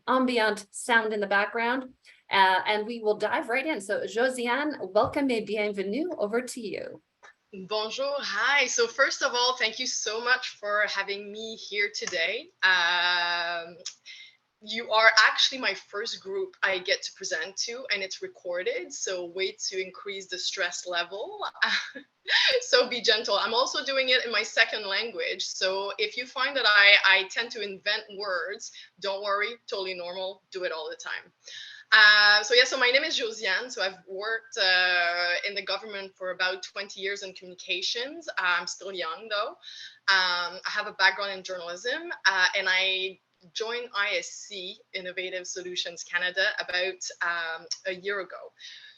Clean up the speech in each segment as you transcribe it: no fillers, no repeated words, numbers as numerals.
ambient sound in the background, and we will dive right in. So Josianne, welcome et bienvenue. Over to you. Bonjour, hi. So first of all, thank you so much for having me here today. You are actually my first group I get to present to, and it's recorded, so way to increase the stress level. So be gentle. I'm also doing it in my second language, so if you find that I tend to invent words, don't worry, totally normal, do it all the time. So my name is Josianne. So I've worked in the government for about 20 years in communications. I'm still young though. I have a background in journalism, and I joined ISC, Innovative Solutions Canada, about a year ago.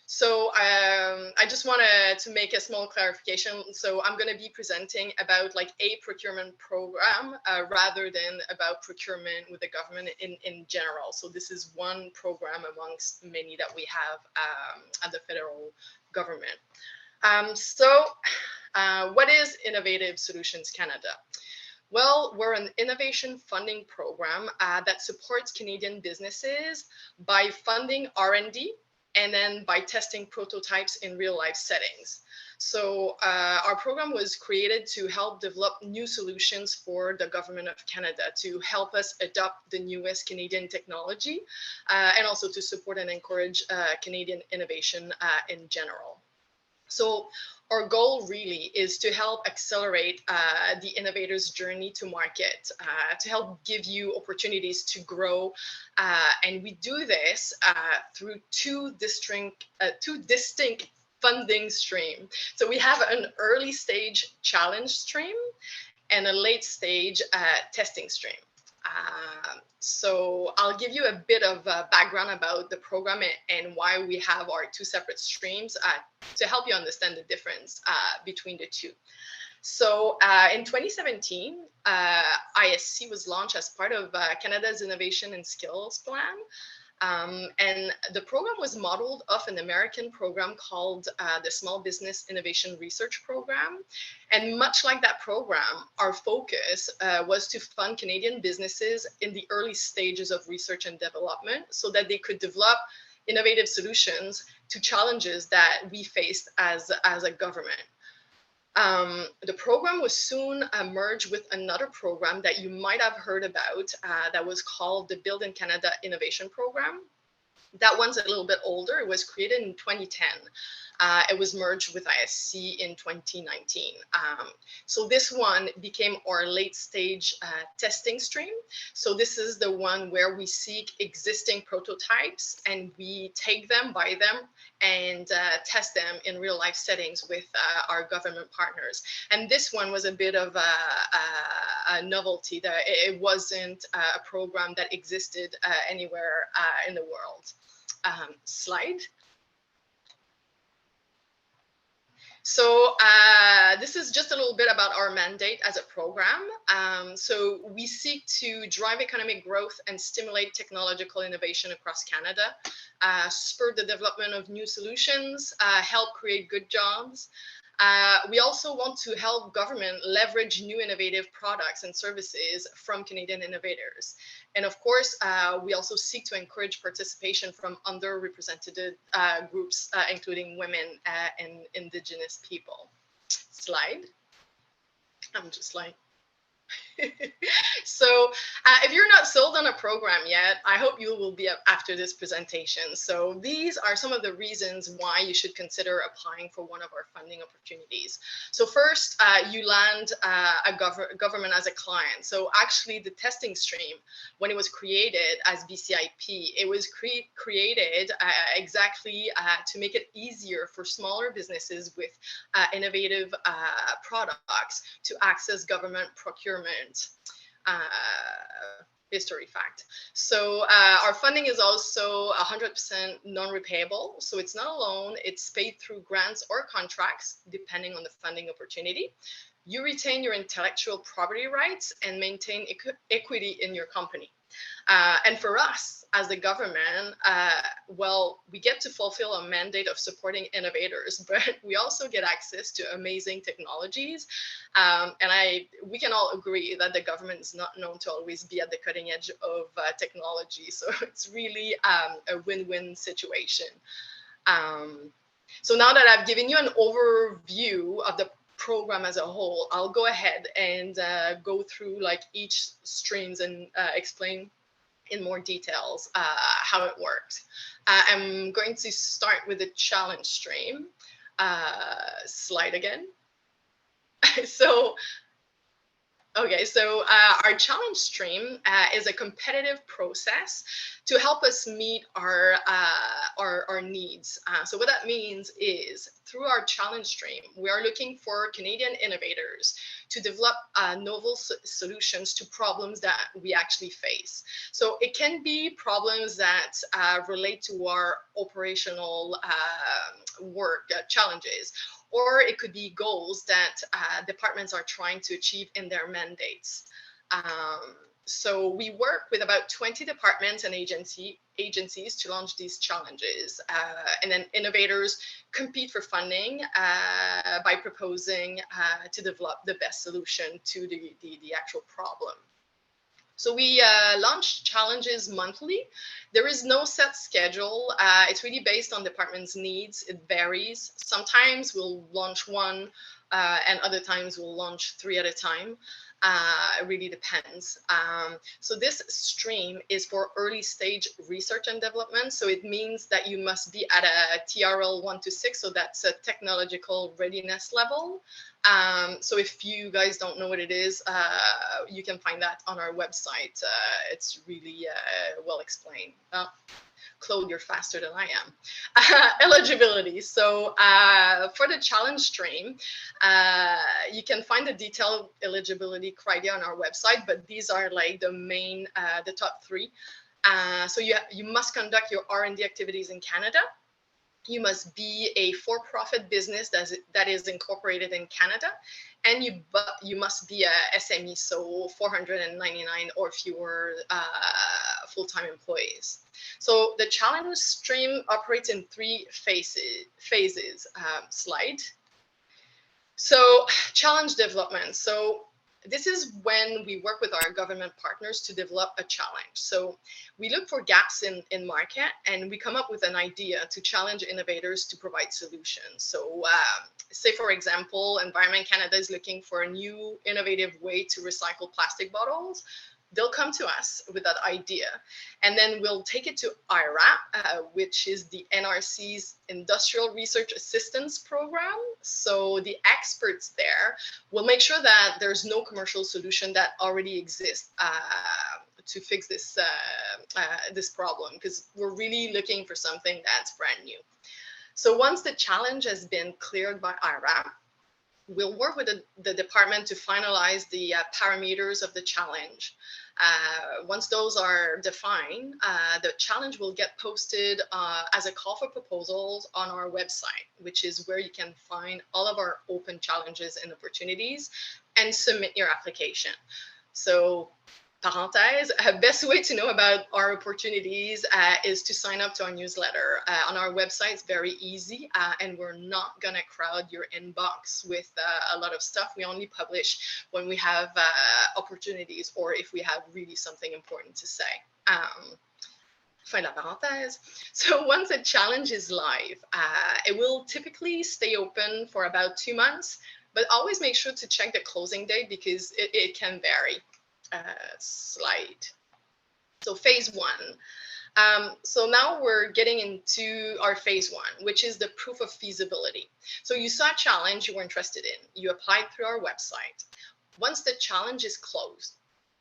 So I just wanted to make a small clarification. So I'm going to be presenting about like a procurement program rather than about procurement with the government in general. So this is one program amongst many that we have at the federal government. What is Innovative Solutions Canada? Well, we're an innovation funding program that supports Canadian businesses by funding R&D and then by testing prototypes in real life settings. So our program was created to help develop new solutions for the government of Canada to help us adopt the newest Canadian technology and also to support and encourage Canadian innovation in general. So our goal really is to help accelerate the innovators' journey to market, to help give you opportunities to grow. And we do this through two distinct funding streams. So we have an early stage challenge stream and a late stage testing stream. So I'll give you a bit of background about the program and why we have our two separate streams to help you understand the difference between the two. So in 2017, ISC was launched as part of Canada's Innovation and Skills Plan. And the program was modeled off an American program called the Small Business Innovation Research Program. And much like that program, our focus was to fund Canadian businesses in the early stages of research and development so that they could develop innovative solutions to challenges that we faced as a government. The program was soon merged with another program that you might have heard about that was called the Build in Canada Innovation Program. That one's a little bit older. It was created in 2010. It was merged with ISC in 2019. So this one became our late stage testing stream. So this is the one where we seek existing prototypes and we take them, buy them, and test them in real life settings with our government partners. And this one was a bit of a novelty. That it wasn't a program that existed anywhere in the world. Slide. So this is just a little bit about our mandate as a program. So we seek to drive economic growth and stimulate technological innovation across Canada, spur the development of new solutions, help create good jobs. We also want to help government leverage new innovative products and services from Canadian innovators. And of course, we also seek to encourage participation from underrepresented groups, including women and Indigenous people. Slide. I'm just like, so if you're not sold on a program yet, I hope you will be after this presentation. So these are some of the reasons why you should consider applying for one of our funding opportunities. So first, you land a government as a client. So actually the testing stream, when it was created as BCIP, it was created exactly to make it easier for smaller businesses with innovative products to access government procurement. History fact. So our funding is also 100% non-repayable. So it's not a loan, it's paid through grants or contracts, depending on the funding opportunity. You retain your intellectual property rights and maintain equity in your company. And for us, as the government, well, we get to fulfill a mandate of supporting innovators, but we also get access to amazing technologies. We can all agree that the government is not known to always be at the cutting edge of technology. So it's really a win-win situation. So now that I've given you an overview of the program as a whole, I'll go ahead and go through like each streams and explain in more details how it works. I'm going to start with the challenge stream. Slide again. So okay, so our challenge stream is a competitive process to help us meet our needs. So what that means is through our challenge stream, we are looking for Canadian innovators to develop novel solutions to problems that we actually face. So it can be problems that relate to our operational work challenges, or it could be goals that departments are trying to achieve in their mandates. So we work with about 20 departments and agencies to launch these challenges. And then innovators compete for funding by proposing to develop the best solution to the actual problem. So we launch challenges monthly. There is no set schedule. It's really based on department's needs. It varies. Sometimes we'll launch one and other times we'll launch 3 at a time. It really depends. So this stream is for early stage research and development. So it means that you must be at a TRL 1 to 6. So that's a technological readiness level. So if you guys don't know what it is, you can find that on our website. It's really well explained. Claude, you're faster than I am. Eligibility. So for the challenge stream, you can find the detailed eligibility criteria on our website, but these are like the main, the top 3. So you must conduct your R&D activities in Canada. You must be a for-profit business that is incorporated in Canada, and you must be a SME, so 499 or fewer full-time employees. So the challenge stream operates in 3 phases. Slide. So challenge development. So this is when we work with our government partners to develop a challenge. So we look for gaps in market and we come up with an idea to challenge innovators to provide solutions. So say, for example, Environment Canada is looking for a new innovative way to recycle plastic bottles. They'll come to us with that idea, and then we'll take it to IRAP, which is the NRC's Industrial Research Assistance Program. So the experts there will make sure that there's no commercial solution that already exists to fix this problem, because we're really looking for something that's brand new. So once the challenge has been cleared by IRAP, we'll work with the department to finalize the parameters of the challenge. Once those are defined, the challenge will get posted as a call for proposals on our website, which is where you can find all of our open challenges and opportunities and submit your application. So, parenthèse, best way to know about our opportunities is to sign up to our newsletter. On our website, it's very easy, and we're not going to crowd your inbox with a lot of stuff. We only publish when we have opportunities or if we have really something important to say. Fin de la parenthèse. So once a challenge is live, it will typically stay open for about 2 months, but always make sure to check the closing date because it can vary. Slide. So phase 1. So now we're getting into our phase 1, which is the proof of feasibility. So you saw a challenge you were interested in. You applied through our website. Once the challenge is closed,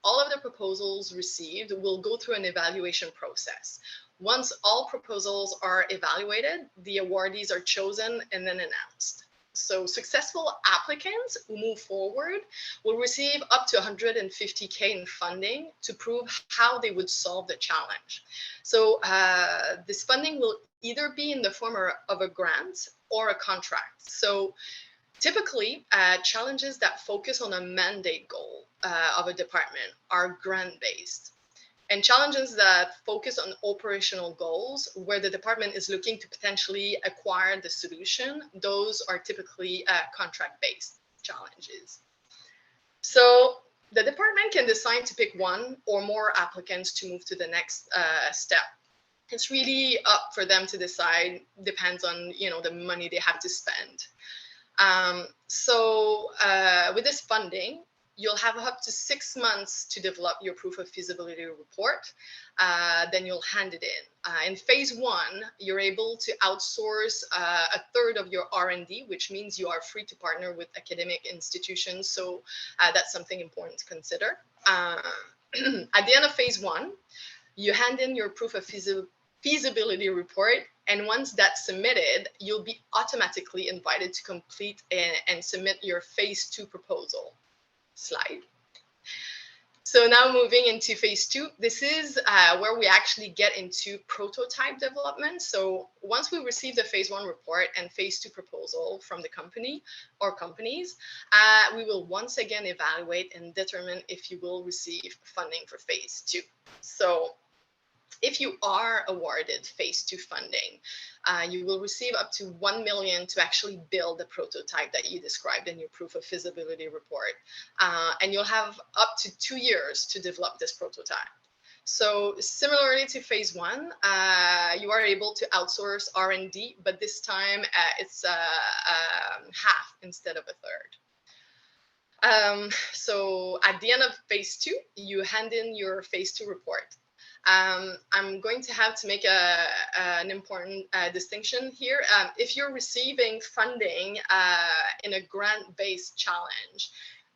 all of the proposals received will go through an evaluation process. Once all proposals are evaluated, the awardees are chosen and then announced. So successful applicants who move forward will receive up to $150K in funding to prove how they would solve the challenge. So this funding will either be in the form of a grant or a contract. So typically, challenges that focus on a mandate goal of a department are grant-based. and challenges that focus on operational goals where the department is looking to potentially acquire the solution. Those are typically contract-based challenges. So the department can decide to pick one or more applicants to move to the next step. It's really up for them to decide, depends on, the money they have to spend. So with this funding, you'll have up to 6 months to develop your proof of feasibility report. Then you'll hand it in. In phase 1, you're able to outsource a third of your R&D, which means you are free to partner with academic institutions. So that's something important to consider. At the end of phase 1, you hand in your proof of feasibility report, and once that's submitted, you'll be automatically invited to complete and submit your phase 2 proposal. Slide. So now moving into phase 2, this is where we actually get into prototype development. So once we receive the phase 1 report and phase 2 proposal from the company or companies, we will once again evaluate and determine if you will receive funding for phase 2. So if you are awarded phase 2 funding, you will receive up to 1 million to actually build the prototype that you described in your proof of feasibility report. And you'll have up to 2 years to develop this prototype. So similarly to phase 1, you are able to outsource R&D, but this time it's half instead of a third. So at the end of phase 2, you hand in your phase 2 report. I'm going to have to make an important distinction here. If you're receiving funding in a grant-based challenge,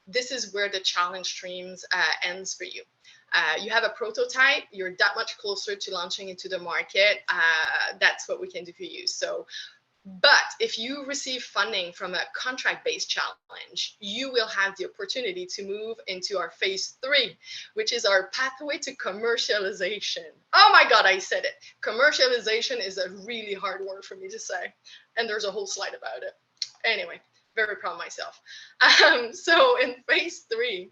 this is where the challenge streams ends for you. You have a prototype, you're that much closer to launching into the market. That's what we can do for you. But if you receive funding from a contract-based challenge, you will have the opportunity to move into our phase 3, which is our pathway to commercialization. Oh my God, I said it. Commercialization is a really hard word for me to say. And there's a whole slide about it. Anyway, very proud of myself. So in phase 3,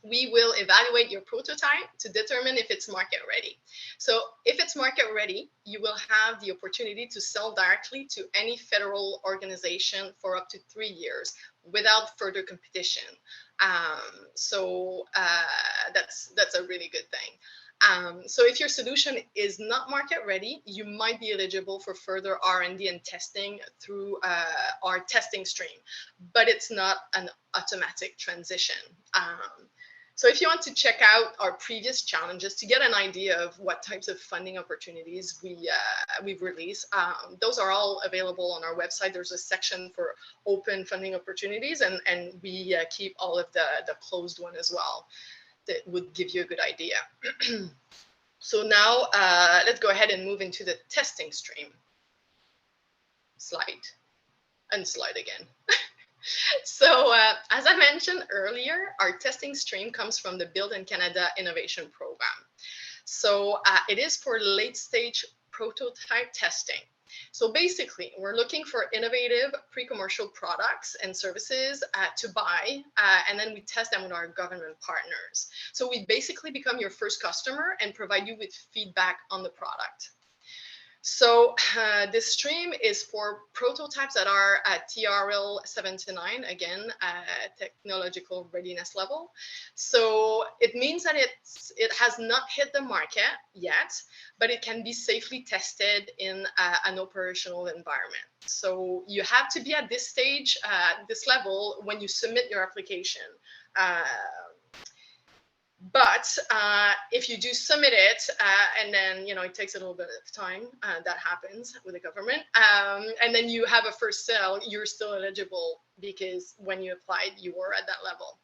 we will evaluate your prototype to determine if it's market ready. So if it's market ready, you will have the opportunity to sell directly to any federal organization for up to 3 years without further competition. So that's a really good thing. So if your solution is not market ready, you might be eligible for further R&D and testing through our testing stream, but it's not an automatic transition. So if you want to check out our previous challenges to get an idea of what types of funding opportunities we've released, those are all available on our website. There's a section for open funding opportunities, and we keep all of the closed one as well. That would give you a good idea. So now let's go ahead and move into the testing stream. Slide. And slide again. So as I mentioned earlier, our testing stream comes from the Build in Canada Innovation Program. So it is for late stage prototype testing. So basically, we're looking for innovative pre-commercial products and services to buy, and then we test them with our government partners. So we basically become your first customer and provide you with feedback on the product. So this stream is for prototypes that are at TRL 7 to 9, again, technological readiness level. So it means that it has not hit the market yet, but it can be safely tested in an operational environment. So you have to be at this stage, this level, when you submit your application. But if you do submit it, and then, it takes a little bit of time, that happens with the government, and then you have a first sale, you're still eligible because when you applied, you were at that level.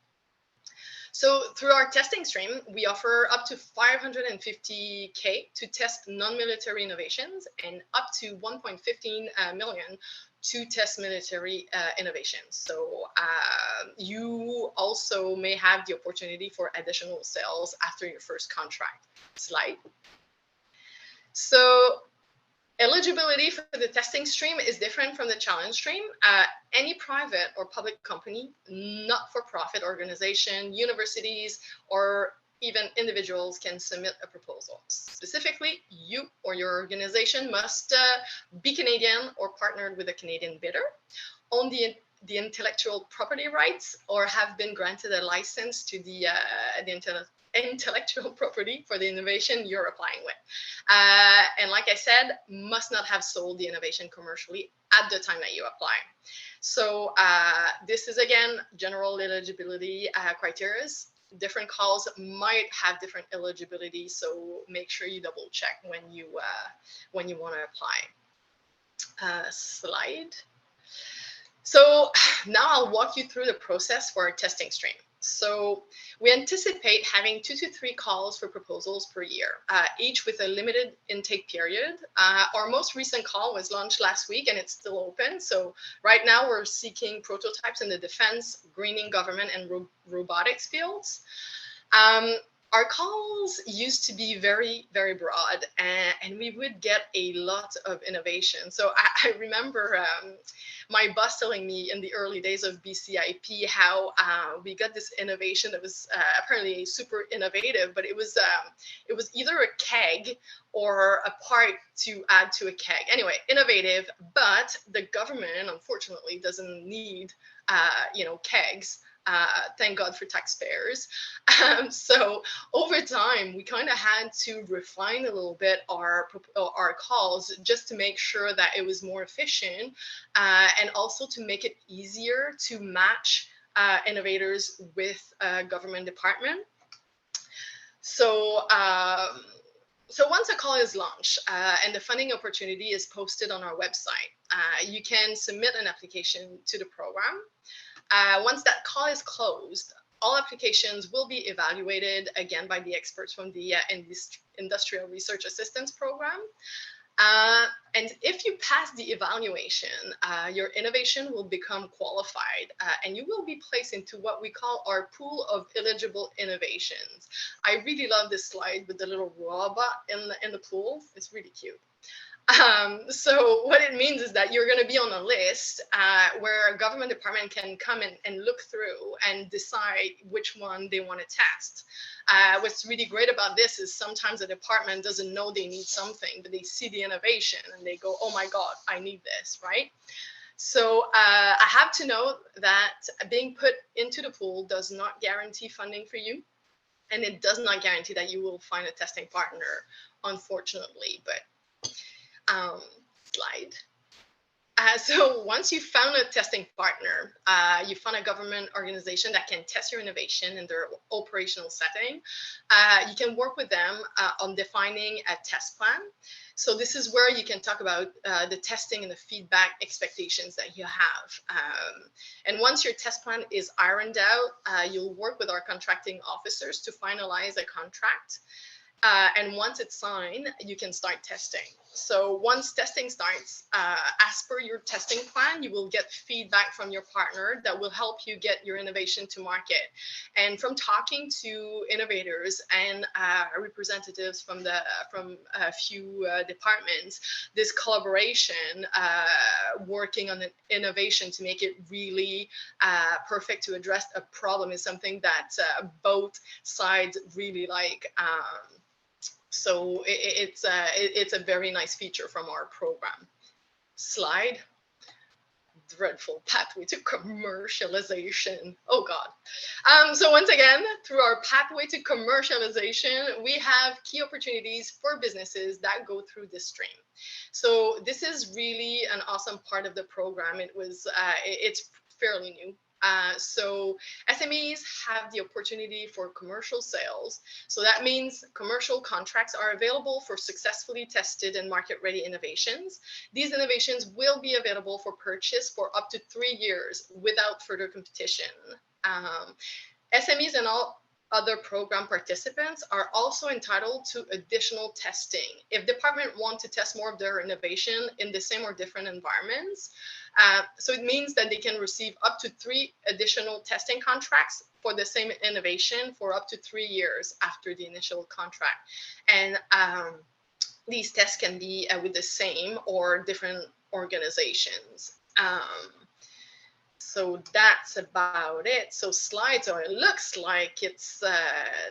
So through our testing stream, we offer up to 550K to test non-military innovations and up to 1.15 million to test military innovations. So you also may have the opportunity for additional sales after your first contract. Slide. So eligibility for the testing stream is different from the challenge stream. Any private or public company, not-for-profit organization, universities, or even individuals can submit a proposal. Specifically, you or your organization must be Canadian or partnered with a Canadian bidder, own the intellectual property rights, or have been granted a license to the intellectual property for the innovation you're applying with. And like I said, must not have sold the innovation commercially at the time that you apply. So this is, again, general eligibility criteria. Different calls might have different eligibility, so make sure you double check when you want to apply. Slide. So now I'll walk you through the process for our testing stream. So we anticipate having 2 to 3 calls for proposals per year, each with a limited intake period. Our most recent call was launched last week and it's still open. So right now we're seeking prototypes in the defense, greening, government, and robotics fields. Our calls used to be very, very broad, and we would get a lot of innovation. So I remember my boss telling me in the early days of BCIP how we got this innovation that was apparently super innovative, but it was either a keg or a part to add to a keg. Anyway, innovative, but the government, unfortunately, doesn't need kegs. Thank God for taxpayers. So over time, we kind of had to refine a little bit our calls just to make sure that it was more efficient, and also to make it easier to match innovators with government department. So once a call is launched and the funding opportunity is posted on our website, you can submit an application to the program. Once that call is closed, all applications will be evaluated again by the experts from the Industrial Research Assistance Program. And if you pass the evaluation, your innovation will become qualified and you will be placed into what we call our pool of eligible innovations. I really love this slide with the little robot in the pool. It's really cute. So what it means is that you're going to be on a list where a government department can come in and look through and decide which one they want to test. What's really great about this is sometimes a department doesn't know they need something, but they see the innovation and they go, oh my God, I need this, right? So I have to note that being put into the pool does not guarantee funding for you. And it does not guarantee that you will find a testing partner, unfortunately, but slide. So once you found a testing partner, you found a government organization that can test your innovation in their operational setting, you can work with them on defining a test plan. So this is where you can talk about the testing and the feedback expectations that you have. And once your test plan is ironed out, you'll work with our contracting officers to finalize a contract. And once it's signed, you can start testing. So once testing starts, as per your testing plan, you will get feedback from your partner that will help you get your innovation to market. And from talking to innovators and representatives from a few departments, this collaboration, working on an innovation to make it really perfect to address a problem is something that both sides really like. So it's a very nice feature from our program. Slide. Dreadful pathway to commercialization. Oh God. So once again, through our pathway to commercialization, we have key opportunities for businesses that go through this stream. So this is really an awesome part of the program. It's fairly new. So SMEs have the opportunity for commercial sales. So that means commercial contracts are available for successfully tested and market-ready innovations. These innovations will be available for purchase for up to 3 years without further competition. SMEs and all other program participants are also entitled to additional testing. If department want to test more of their innovation in the same or different environments, so it means that they can receive up to 3 additional testing contracts for the same innovation for up to 3 years after the initial contract. And these tests can be with the same or different organizations. So that's about it. So slides, or it looks like it's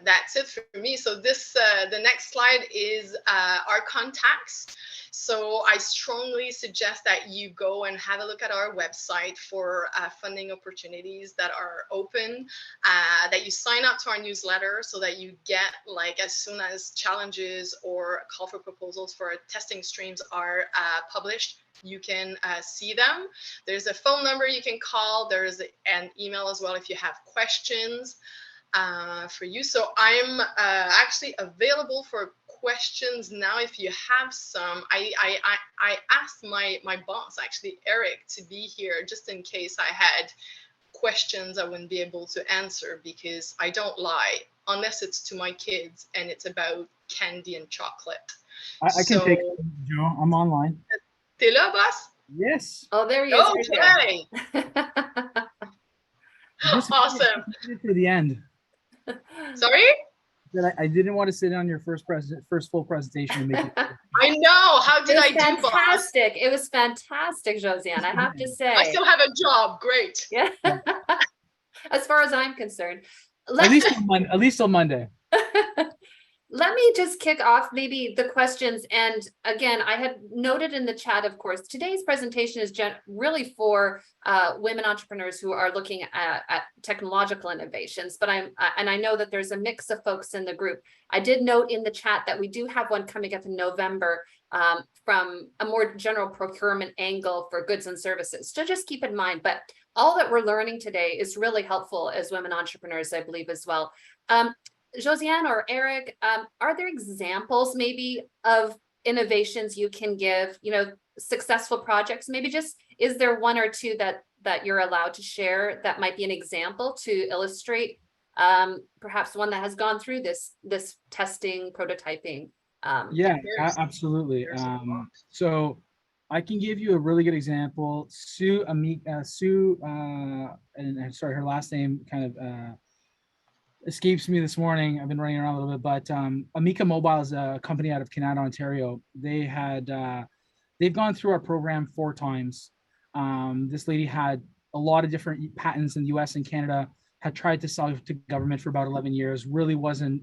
that's it for me. So this the next slide is our contacts. So I strongly suggest that you go and have a look at our website for funding opportunities that are open, that you sign up to our newsletter so that you get, like, as soon as challenges or call for proposals for testing streams are published, you can see them. There's a phone number you can call. There's an email as well if you have questions for you. So I'm actually available for questions now if you have some. I asked my boss, actually, Eric, to be here just in case I had questions I wouldn't be able to answer, because I don't lie unless it's to my kids and it's about candy and chocolate. I can take it, Joe. I'm online. T'es là, boss? Yes. Oh, there he is. Okay. Awesome. To the end. Sorry? That I didn't want to sit on your first full presentation and make it. I know. How did I do, boss? Fantastic. It was fantastic, Josianne, I have to say. I still have a job. Great. Yeah. As far as I'm concerned. At least on Monday. Let me just kick off maybe the questions. And again, I had noted in the chat, of course, today's presentation is really for women entrepreneurs who are looking at technological innovations, but I know that there's a mix of folks in the group. I did note in the chat that we do have one coming up in November from a more general procurement angle for goods and services. So just keep in mind, but all that we're learning today is really helpful as women entrepreneurs, I believe, as well. Josianne or Eric, are there examples maybe of innovations you can give, successful projects? Maybe just, is there one or two that you're allowed to share that might be an example to illustrate perhaps one that has gone through this testing, prototyping? Yeah, absolutely. So I can give you a really good example. Sue, and sorry, her last name kind of escapes me this morning. I've been running around a little bit, but Amica Mobile is a company out of Canada, Ontario. They've gone through our program 4 times. This lady had a lot of different patents in the US and Canada, had tried to sell to government for about 11 years, really wasn't,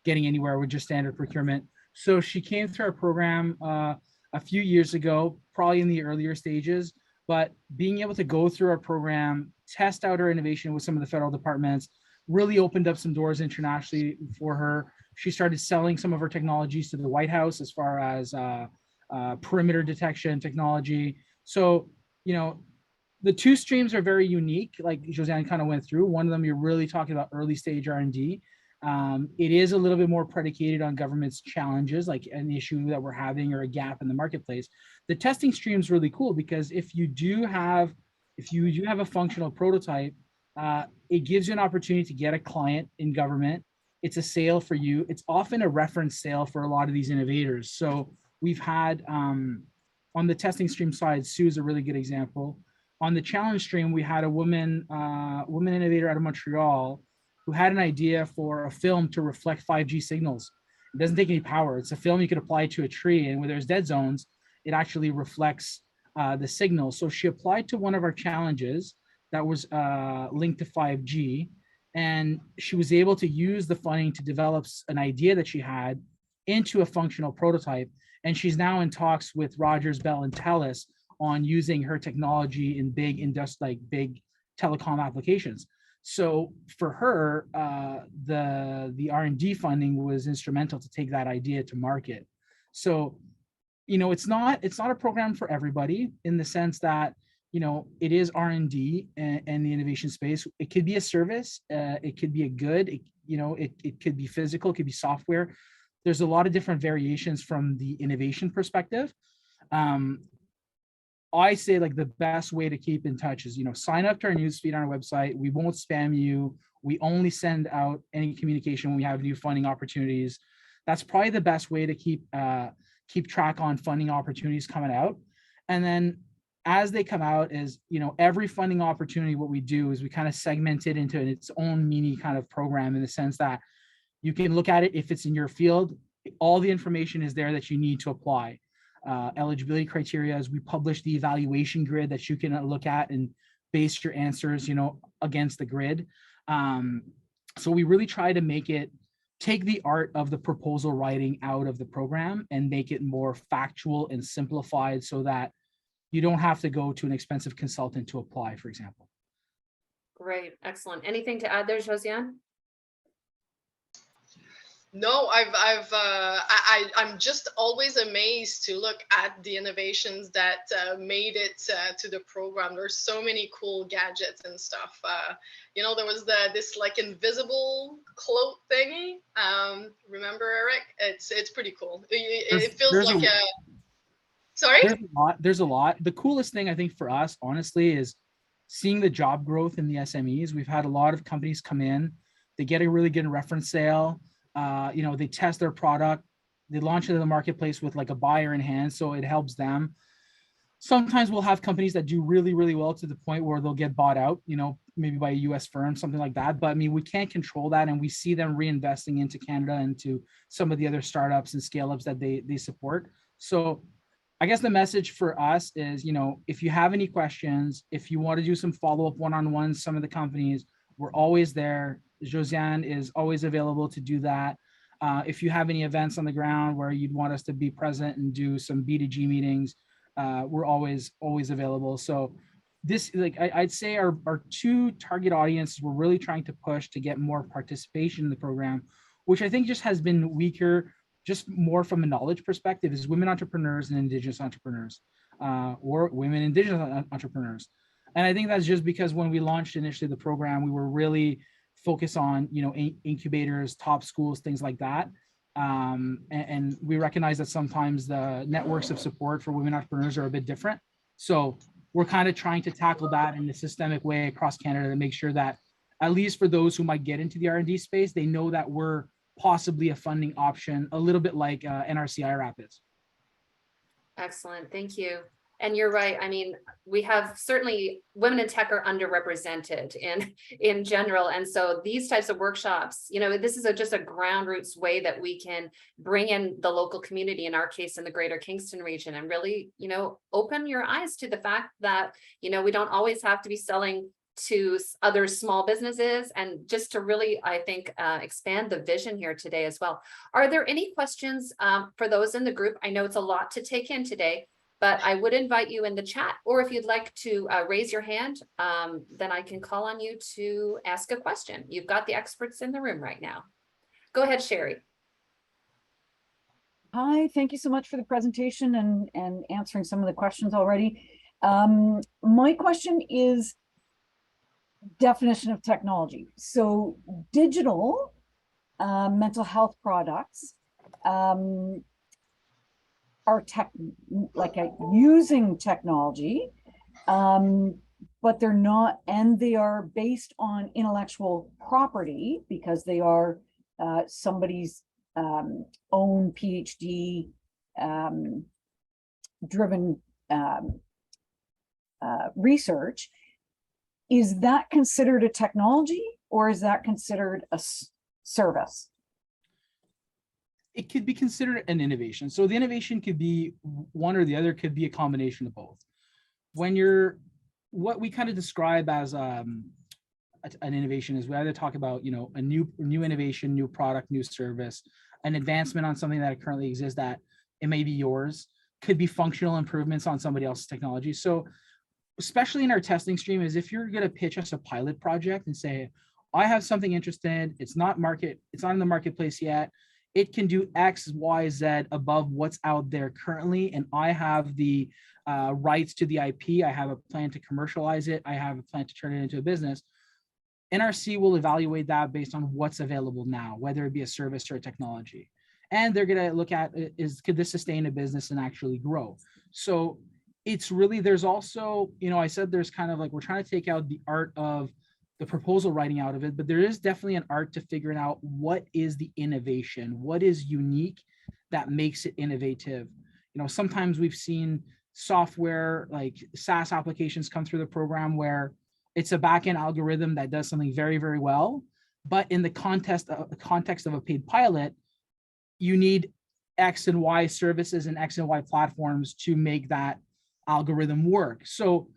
getting anywhere with just standard procurement. So she came through our program a few years ago, probably in the earlier stages, but being able to go through our program, test out our innovation with some of the federal departments, really opened up some doors internationally for her. She started selling some of her technologies to the White House as far as perimeter detection technology. So, the 2 streams are very unique, like Josianne kind of went through. One of them, you're really talking about early stage R&D. It is a little bit more predicated on government's challenges, like an issue that we're having or a gap in the marketplace. The testing stream is really cool because if you do have a functional prototype, it gives you an opportunity to get a client in government. It's a sale for you. It's often a reference sale for a lot of these innovators. So we've had on the testing stream side, Sue is a really good example. On the challenge stream, we had a woman innovator out of Montreal who had an idea for a film to reflect 5G signals. It doesn't take any power. It's a film you could apply to a tree, and where there's dead zones, it actually reflects the signal. So she applied to one of our challenges that was linked to 5G, and she was able to use the funding to develop an idea that she had into a functional prototype. And she's now in talks with Rogers, Bell, and Telus on using her technology in big telecom applications. So for her, the R&D funding was instrumental to take that idea to market. So, it's not a program for everybody, in the sense that, it is R&D and the innovation space. It could be a service, it could be a good, it could be physical, it could be software. There's a lot of different variations from the innovation perspective. I say, like, the best way to keep in touch is, sign up to our newsfeed on our website. We won't spam you. We only send out any communication when we have new funding opportunities. That's probably the best way to keep track on funding opportunities coming out. And then as they come out is, every funding opportunity, what we do is we kind of segment it into its own mini kind of program, in the sense that you can look at it if it's in your field. All the information is there that you need to apply. Eligibility criteria, as we publish the evaluation grid that you can look at and base your answers, against the grid. So we really try to take the art of the proposal writing out of the program and make it more factual and simplified so that you don't have to go to an expensive consultant to apply, for example. Great, excellent. Anything to add there, Josianne? No, I'm just always amazed to look at the innovations that made it to the program. There's so many cool gadgets and stuff. There was this like invisible cloak thingy. Remember, Eric? It's pretty cool. It feels like a. Sorry? There's a lot. The coolest thing I think for us, honestly, is seeing the job growth in the SMEs. We've had a lot of companies come in, they get a really good reference sale. They test their product, they launch it in the marketplace with like a buyer in hand, so it helps them. Sometimes we'll have companies that do really, really well to the point where they'll get bought out, maybe by a US firm, something like that. But I mean, we can't control that, and we see them reinvesting into Canada and to some of the other startups and scale-ups that they support. So I guess the message for us is, if you have any questions, if you want to do some follow-up one-on-ones, some of the companies, we're always there. Josianne is always available to do that. If you have any events on the ground where you'd want us to be present and do some B2G meetings, we're always available. So this, I'd say our two target audiences we're really trying to push to get more participation in the program, which I think just has been weaker, just more from a knowledge perspective, is women entrepreneurs and Indigenous entrepreneurs, or women Indigenous entrepreneurs. And I think that's just because when we launched initially the program, we were really focused on, incubators, top schools, things like that. And we recognize that sometimes the networks of support for women entrepreneurs are a bit different. So we're kind of trying to tackle that in a systemic way across Canada to make sure that, at least for those who might get into the R&D space, they know that we're possibly a funding option, a little bit like NRCI Rapids. Excellent, thank you. And you're right. I mean, we have certainly women in tech are underrepresented in general. And so these types of workshops, this is just a ground roots way that we can bring in the local community, in our case, in the greater Kingston region, and really, open your eyes to the fact that, we don't always have to be selling to other small businesses, and just to really, I think, expand the vision here today as well. Are there any questions for those in the group? I know it's a lot to take in today, but I would invite you in the chat, or if you'd like to raise your hand, then I can call on you to ask a question. You've got the experts in the room right now. Go ahead, Sherry. Hi, thank you so much for the presentation and answering some of the questions already. My question is definition of technology. So digital mental health products are using technology, but they're not, and they are based on intellectual property because they are somebody's own PhD driven research. Is that considered a technology, or is that considered a service? It could be considered an innovation. So the innovation could be one or the other, could be a combination of both. When what we kind of describe as an innovation is we either talk about, a new innovation, new product, new service, an advancement on something that currently exists that it may be yours, could be functional improvements on somebody else's technology. So especially in our testing stream, is if you're going to pitch us a pilot project and say, I have something interested, it's not in the marketplace yet, it can do X, Y, Z above what's out there currently, and I have the rights to the IP, I have a plan to commercialize it, I have a plan to turn it into a business. NRC will evaluate that based on what's available now, whether it be a service or a technology. And they're going to look at, could this sustain a business and actually grow? So it's really, there's also, I said there's kind of like, we're trying to take out the art of the proposal writing out of it, but there is definitely an art to figuring out what is the innovation, what is unique that makes it innovative. Sometimes we've seen software like SaaS applications come through the program where it's a backend algorithm that does something very, very well, but in the context of a paid pilot, you need X and Y services and X and Y platforms to make that algorithm work. So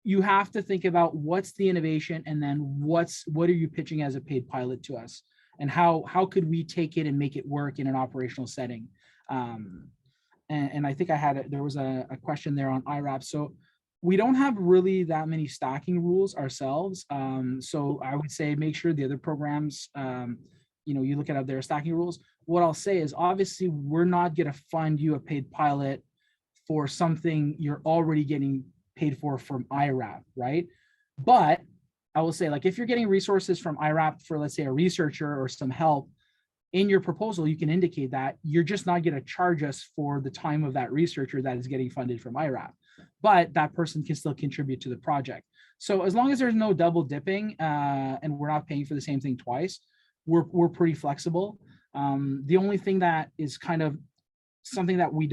you have to think about what's the innovation, and then what are you pitching as a paid pilot to us, and how could we take it and make it work in an operational setting. And I think there was a question there on IRAP. So we don't have really that many stacking rules ourselves. So I would say make sure the other programs, you look at their stacking rules. What I'll say is, obviously, we're not going to fund you a paid pilot for something you're already getting paid for from IRAP, right? But I will say, like, if you're getting resources from IRAP for, let's say, a researcher or some help, in your proposal, you can indicate that you're just not going to charge us for the time of that researcher that is getting funded from IRAP, but that person can still contribute to the project. So as long as there's no double dipping and we're not paying for the same thing twice, we're pretty flexible. The only thing that is kind of something that we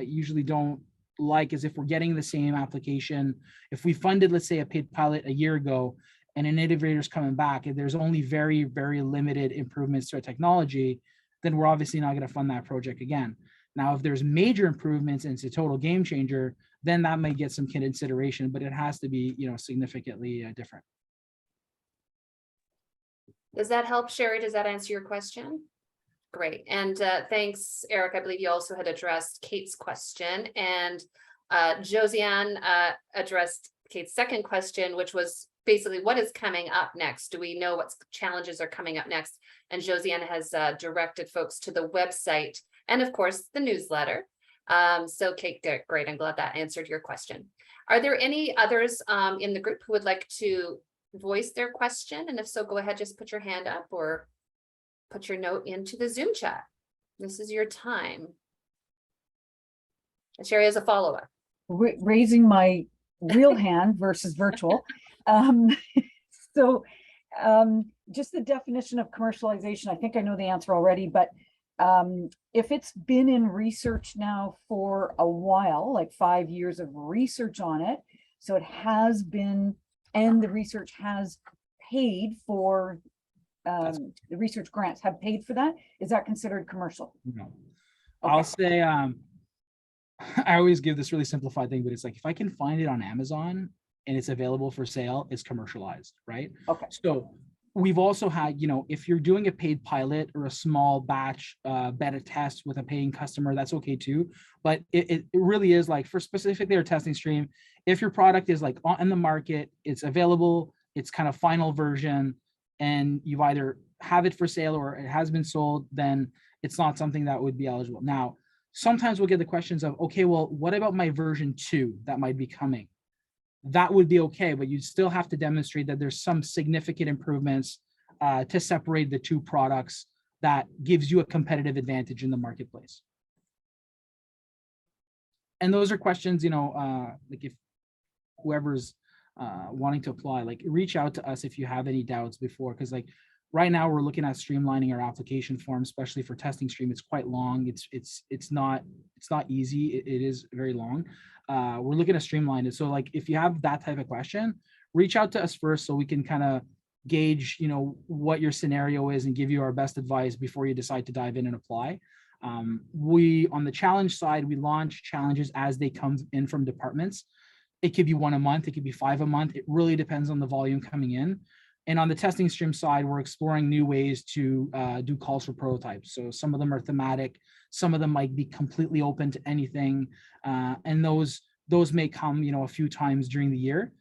usually don't like is if we're getting the same application. If we funded, let's say, a paid pilot a year ago, and an innovator's coming back, and there's only very, very limited improvements to a technology, then we're obviously not going to fund that project again. Now, if there's major improvements and it's a total game changer, then that might get some consideration, but it has to be, significantly different. Does that help, Sherry? Does that answer your question? Great. And thanks, Eric. I believe you also had addressed Kate's question, and Josianne addressed Kate's second question, which was basically what is coming up next? Do we know what challenges are coming up next? And Josianne has directed folks to the website and, of course, the newsletter. So Kate, great. I'm glad that answered your question. Are there any others in the group who would like to voice their question? And if so, go ahead, just put your hand up or put your note into the Zoom chat. This is your time. And Sherry has a follow-up. Raising my real hand versus virtual. Just the definition of commercialization, I think I know the answer already, but if it's been in research now for a while, like 5 years of research on it, so it has been, and the research has paid for, the research grants have paid for that, is that considered commercial? No. Okay. I'll say, I always give this really simplified thing, but it's like, if I can find it on Amazon and it's available for sale, it's commercialized, right? Okay. So we've also had, if you're doing a paid pilot or a small batch beta test with a paying customer, that's okay too. But it really is like, for specifically our testing stream, if your product is like on the market, it's available, it's kind of final version, and you've either have it for sale or it has been sold, then it's not something that would be eligible. Now, sometimes we'll get the questions of, okay, well, what about my version 2 that might be coming? That would be okay, but you still have to demonstrate that there's some significant improvements to separate the two products that gives you a competitive advantage in the marketplace. And those are questions, like if whoever's wanting to apply, like reach out to us if you have any doubts before, because like right now we're looking at streamlining our application form, especially for testing stream. It's quite long. It's not easy. It is very long. We're looking to streamline it. So like if you have that type of question, reach out to us first so we can kind of gauge, what your scenario is and give you our best advice before you decide to dive in and apply. We, on the challenge side, we launch challenges as they come in from departments. It could be 1 a month, it could be 5 a month. It really depends on the volume coming in. And on the testing stream side, we're exploring new ways to do calls for prototypes. So some of them are thematic, some of them might be completely open to anything. And those may come, a few times during the year.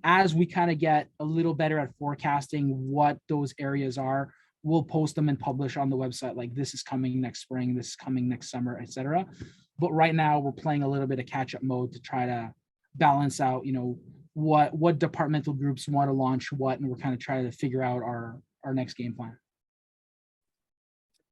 As we kind of get a little better at forecasting what those areas are, we'll post them and publish on the website, like this is coming next spring, this is coming next summer, etc. But right now we're playing a little bit of catch-up mode to try to balance out, what departmental groups want to launch what, and we're kind of trying to figure out our next game plan.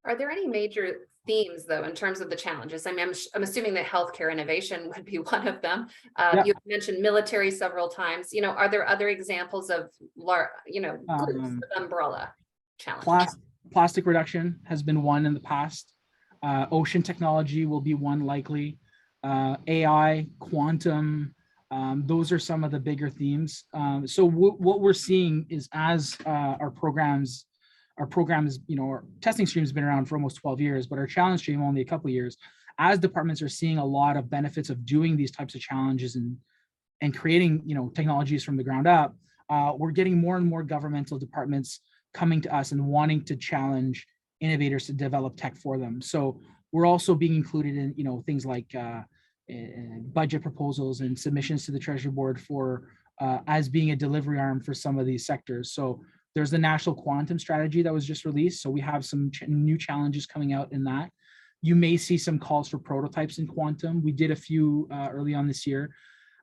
Are there any major themes, though, in terms of the challenges? I mean, I'm assuming that healthcare innovation would be one of them. Yeah. You mentioned military several times. Are there other examples of, groups with umbrella challenges? Plastic reduction has been one in the past. Ocean technology will be one likely. AI, quantum, those are some of the bigger themes. So what we're seeing is as our programs, our testing stream has been around for almost 12 years, but our challenge stream only a couple of years. As departments are seeing a lot of benefits of doing these types of challenges and and creating, technologies from the ground up, we're getting more and more governmental departments coming to us and wanting to challenge innovators to develop tech for them. So we're also being included in, things like budget proposals and submissions to the Treasury Board for as being a delivery arm for some of these sectors. So there's the National Quantum Strategy that was just released. So we have some new challenges coming out in that. You may see some calls for prototypes in quantum. We did a few early on this year.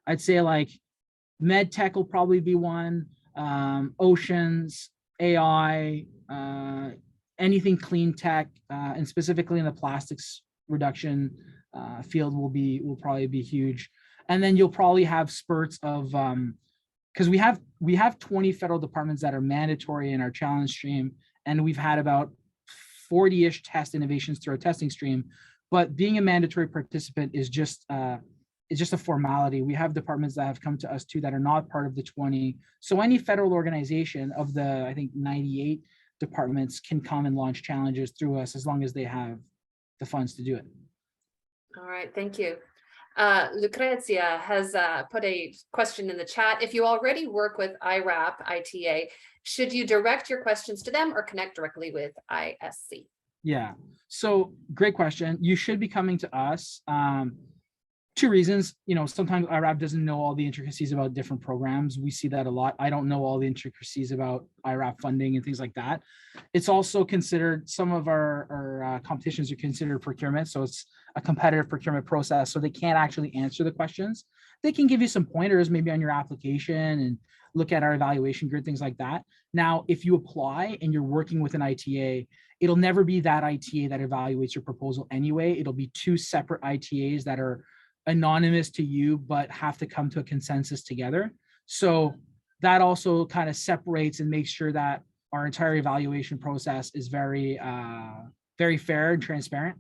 I'd say like med tech will probably be one, oceans, AI, anything clean tech, and specifically in the plastics reduction field will probably be huge. And then you'll probably have spurts of, because we have 20 federal departments that are mandatory in our challenge stream, and we've had about 40-ish test innovations through our testing stream. But being a mandatory participant is just a formality. We have departments that have come to us too that are not part of the 20. So any federal organization of the, I think, 98 departments can come and launch challenges through us as long as they have the funds to do it. All right, thank you. Lucrezia has put a question in the chat. If you already work with IRAP, ITA, should you direct your questions to them or connect directly with ISC? Yeah, so great question. You should be coming to us. Two reasons, sometimes IRAP doesn't know all the intricacies about different programs. We see that a lot. I don't know all the intricacies about IRAP funding and things like that. It's also considered, some of our competitions are considered procurement. So it's a competitive procurement process. So they can't actually answer the questions. They can give you some pointers maybe on your application and look at our evaluation grid, things like that. Now, if you apply and you're working with an ITA, it'll never be that ITA that evaluates your proposal anyway. It'll be two separate ITAs that are anonymous to you, but have to come to a consensus together. So that also kind of separates and makes sure that our entire evaluation process is very, very fair and transparent.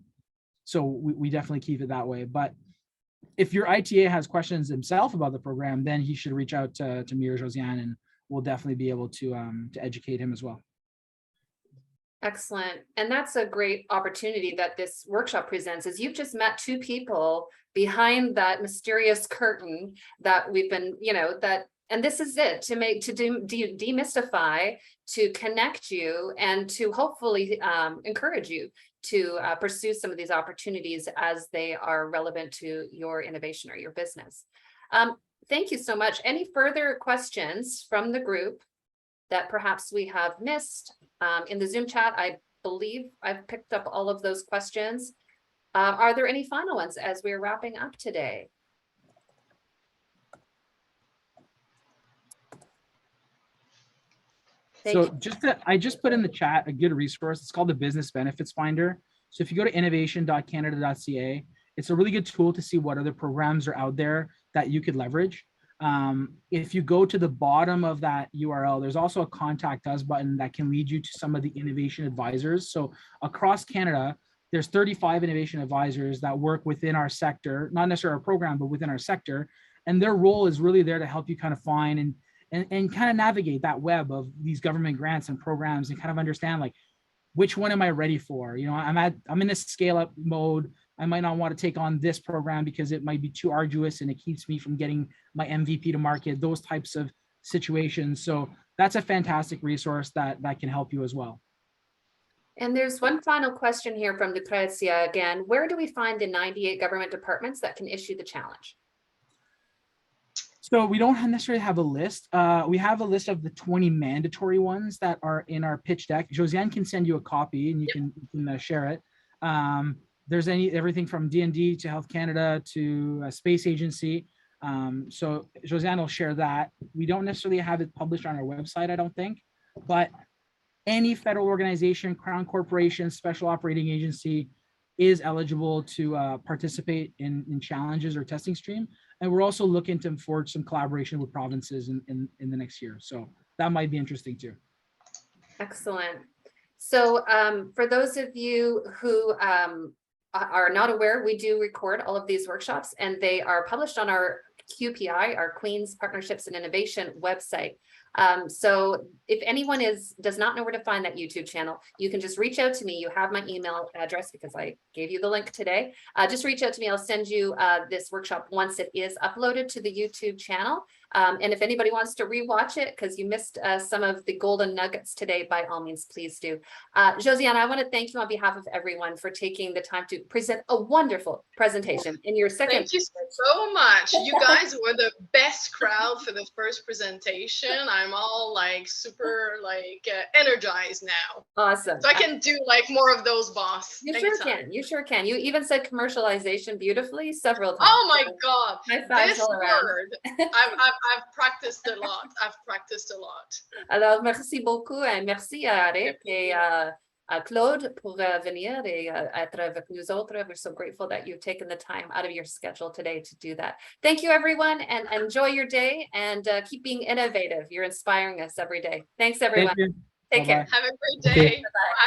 So we definitely keep it that way. But if your ITA has questions himself about the program, then he should reach out to me or Josianne, and we'll definitely be able to educate him as well. Excellent. And that's a great opportunity that this workshop presents, is you've just met two people behind that mysterious curtain that we've been, and this is it, to demystify, to connect you, and to hopefully encourage you to pursue some of these opportunities as they are relevant to your innovation or your business. Thank you so much. Any further questions from the group that perhaps we have missed? In the Zoom chat, I believe I've picked up all of those questions. Are there any final ones as we're wrapping up today? So I just put in the chat a good resource. It's called the Business Benefits Finder. So if you go to innovation.canada.ca, it's a really good tool to see what other programs are out there that you could leverage. If you go to the bottom of that URL, there's also a contact us button that can lead you to some of the innovation advisors. So across Canada, there's 35 innovation advisors that work within our sector, not necessarily our program, but within our sector. And their role is really there to help you kind of find and kind of navigate that web of these government grants and programs and kind of understand, like, which one am I ready for? I'm in a scale up mode. I might not want to take on this program because it might be too arduous and it keeps me from getting my MVP to market, those types of situations. So that's a fantastic resource that can help you as well. And there's one final question here from Lucrezia again. Where do we find the 98 government departments that can issue the challenge? So we don't necessarily have a list. We have a list of the 20 mandatory ones that are in our pitch deck. Josianne can send you a copy and you can share it. There's everything from D&D to Health Canada to a space agency. So Josianne will share that. We don't necessarily have it published on our website, I don't think, but any federal organization, Crown Corporation, special operating agency is eligible to participate in challenges or testing stream. And we're also looking to forge some collaboration with provinces in the next year. So that might be interesting too. Excellent. So for those of you who are not aware, we do record all of these workshops and they are published on our QPI, our Queens Partnerships and Innovation website. So if anyone does not know where to find that YouTube channel, you can just reach out to me. You have my email address because I gave you the link today. Just reach out to me. I'll send you this workshop once it is uploaded to the YouTube channel. And if anybody wants to rewatch it because you missed some of the golden nuggets today, by all means, please do. Josianne, I want to thank you on behalf of everyone for taking the time to present a wonderful presentation in your second. Thank you so much. You guys were the best crowd for the first presentation. I'm all like super energized now. Awesome. So I can do like more of those, boss. You anytime. sure can. You sure can. You even said commercialization beautifully several times. Oh my God. High fives This all around. word, I've practiced a lot. I've practiced a lot. Alors, merci beaucoup. Merci à Eric et à Claude pour venir et être avec nous autres. We're so grateful that you've taken the time out of your schedule today to do that. Thank you, everyone, and enjoy your day and keep being innovative. You're inspiring us every day. Thanks, everyone. Thank you. Take care. Bye-bye. Have a great day. Bye-bye.